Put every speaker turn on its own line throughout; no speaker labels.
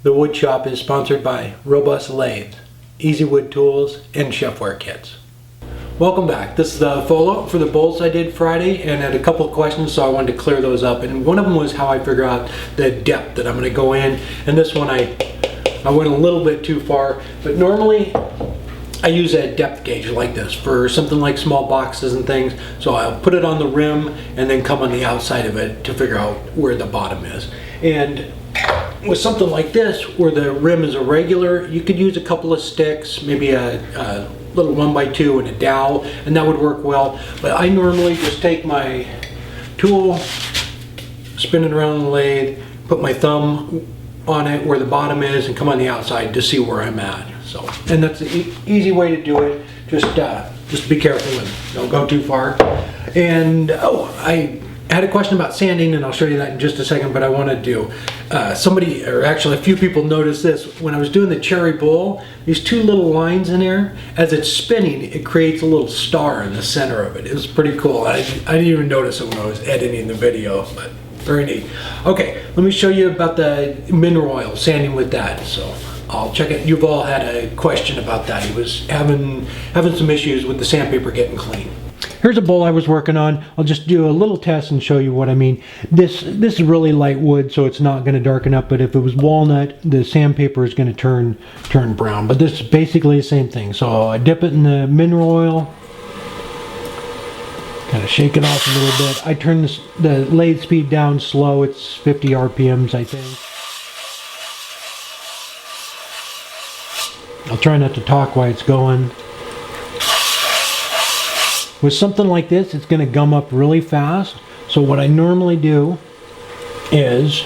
The Wood Shop is sponsored by Robust Lathes, Easy Wood Tools, and ChefwareKits. Welcome back. This is the follow-up for the bolts I did Friday, and I had a couple of questions, so I wanted to clear those up. And one of them was how I figure out the depth that I'm going to go in. And this one I went a little bit too far, but normally I use a depth gauge like this for something like small boxes and things. So I'll put it on the rim and then come on the outside of it to figure out where the bottom is. And with something like this, where the rim is irregular, you could use a couple of sticks, maybe a little 1x2 and a dowel, and that would work well. But I normally just take my tool, spin it around the lathe, put my thumb on it where the bottom is, and come on the outside to see where I'm at. So, and that's the easy way to do it. Just be careful and don't go too far. And I had a question about sanding, and I'll show you that in just a second, but I want to do, somebody, or actually a few people noticed this. When I was doing the cherry bowl, these two little lines in there, as it's spinning, it creates a little star in the center of it. It was pretty cool. I didn't even notice it when I was editing the video, but very neat. Okay, let me show you about the mineral oil, sanding with that. So I'll check it. You've all had a question about that. He was having some issues with the sandpaper getting clean. Here's a bowl I was working on. I'll just do a little test and show you what I mean. This is really light wood, so it's not going to darken up, but if it was walnut, the sandpaper is going to turn brown. But this is basically the same thing. So I dip it in the mineral oil, kind of shake it off a little bit. I turn the lathe speed down slow. It's 50 RPMs, I think. I'll try not to talk while it's going. With something like this, it's going to gum up really fast. So what I normally do is,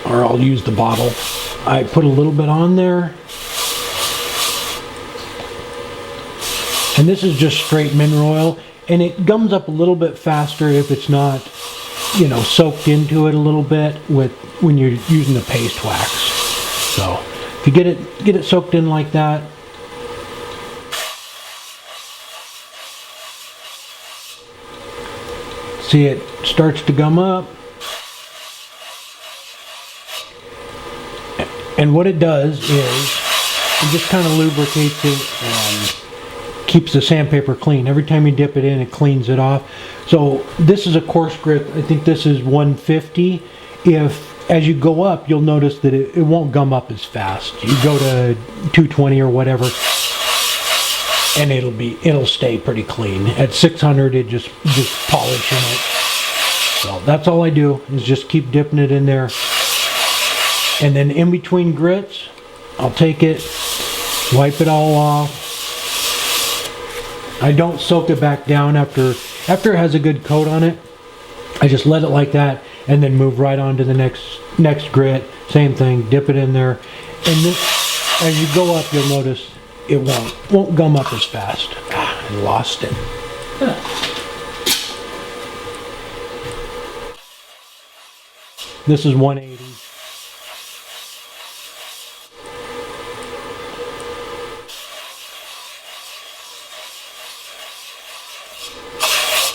or I'll use the bottle, I put a little bit on there. And this is just straight mineral oil, and it gums up a little bit faster if it's not, you know, soaked into it a little bit when you're using the paste wax. So if you get it soaked in like that, see, it starts to gum up. And what it does is it just kind of lubricates it and keeps the sandpaper clean. Every time you dip it in, it cleans it off. So this is a coarse grit. I think this is 150. As you go up, you'll notice that it won't gum up as fast. You go to 220 or whatever, and it'll stay pretty clean. At 600, it just polishing it. So that's all I do, is just keep dipping it in there. And then in between grits, I'll take it, wipe it all off. I don't soak it back down after it has a good coat on it. I just let it like that and then move right on to the next grit. Same thing, dip it in there. And then as you go up, you'll notice it won't gum up as fast. I lost it. This is 180.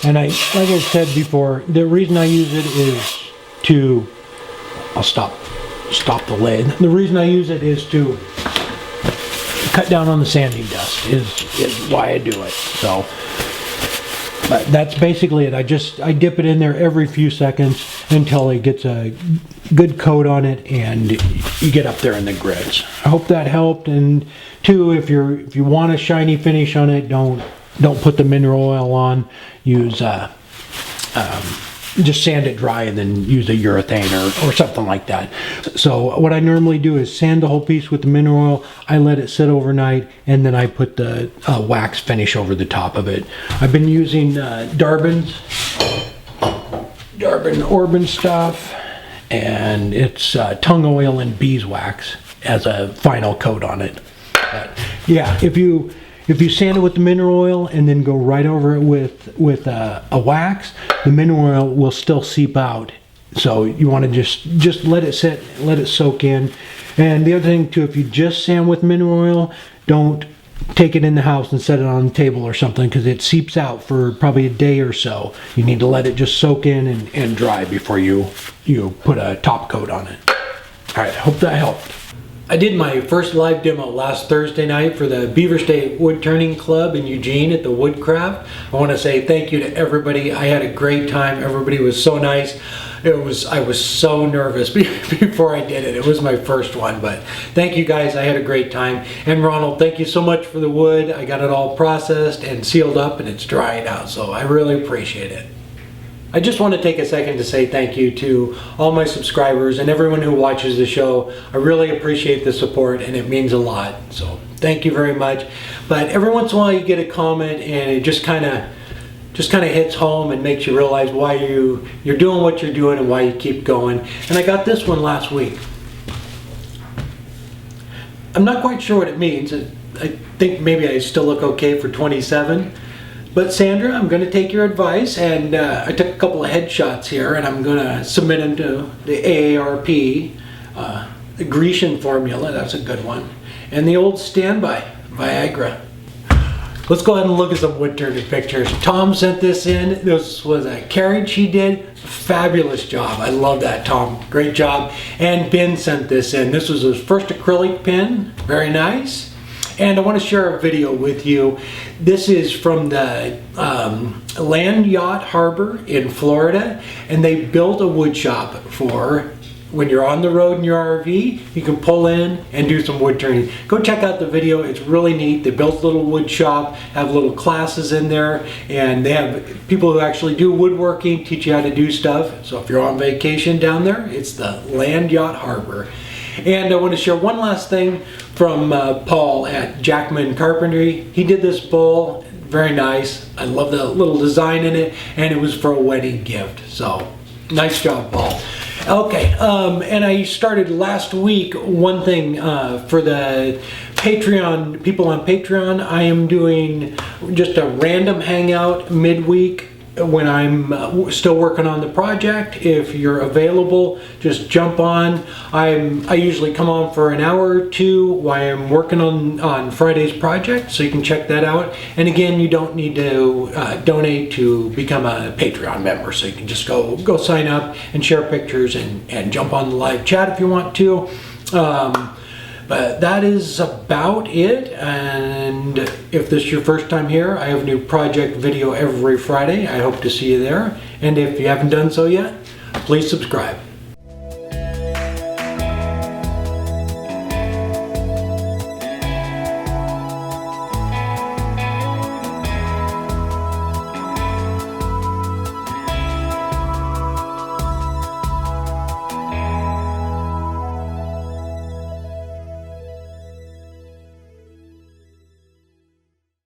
And like I said before, the reason I use it is to, I'll stop the lid. The reason I use it is to cut down on the sanding dust is why I do it. So, but that's basically it. I dip it in there every few seconds until it gets a good coat on it and you get up there in the grits. I hope that helped. And two, if you want a shiny finish on it, don't put the mineral oil on. Use just sand it dry and then use a urethane or something like that. So what I normally do is sand the whole piece with the mineral oil. I let it sit overnight, and then I put the wax finish over the top of it. I've been using Darben Orban stuff, and it's tung oil and beeswax as a final coat on it. But yeah, if you sand it with the mineral oil and then go right over it with a wax, the mineral oil will still seep out. So you want to just let it sit, let it soak in. And the other thing too, if you just sand with mineral oil, don't take it in the house and set it on the table or something, because it seeps out for probably a day or so. You need to let it just soak in and dry before you put a top coat on it. All right, I hope that helped. I did my first live demo last Thursday night for the Beaver State Woodturning Club in Eugene at the Woodcraft. I want to say thank you to everybody. I had a great time. Everybody was so nice. I was so nervous before I did it. It was my first one, but thank you guys. I had a great time. And Ronald, thank you so much for the wood. I got it all processed and sealed up, and it's drying out, so I really appreciate it. I just want to take a second to say thank you to all my subscribers and everyone who watches the show. I really appreciate the support, and it means a lot. So thank you very much. But every once in a while you get a comment and it just kind of hits home and makes you realize why you're doing what you're doing and why you keep going. And I got this one last week. I'm not quite sure what it means. I think maybe I still look okay for 27. But Sandra, I'm going to take your advice, and I took a couple of headshots here, and I'm going to submit them to the AARP, the Grecian formula, that's a good one, and the old standby, Viagra. Let's go ahead and look at some wood turning pictures. Tom sent this in. This was a carriage he did. Fabulous job. I love that, Tom. Great job. And Ben sent this in. This was his first acrylic pen. Very nice. And I want to share a video with you. This is from the Yacht Harbor in Florida, and they built a wood shop for when you're on the road in your RV. You can pull in and do some wood turning. Go check out the video. It's really neat. They built a little wood shop, have little classes in there, and they have people who actually do woodworking, teach you how to do stuff. So if you're on vacation down there, it's the Yacht Harbor. And I want to share one last thing from Paul at Jackman Carpentry. He did this bowl, very nice. I love the little design in it, and it was for a wedding gift. So nice job, Paul. Okay, and I started last week one thing for the Patreon, people on Patreon. I am doing just a random hangout midweek when I'm still working on the project. If you're available, just jump on. I usually come on for an hour or two while I'm working on Friday's project, so you can check that out. And again, you don't need to donate to become a Patreon member, so you can just go sign up and share pictures and jump on the live chat if you want to. But that is about it, and if this is your first time here, I have a new project video every Friday. I hope to see you there, and if you haven't done so yet, please subscribe.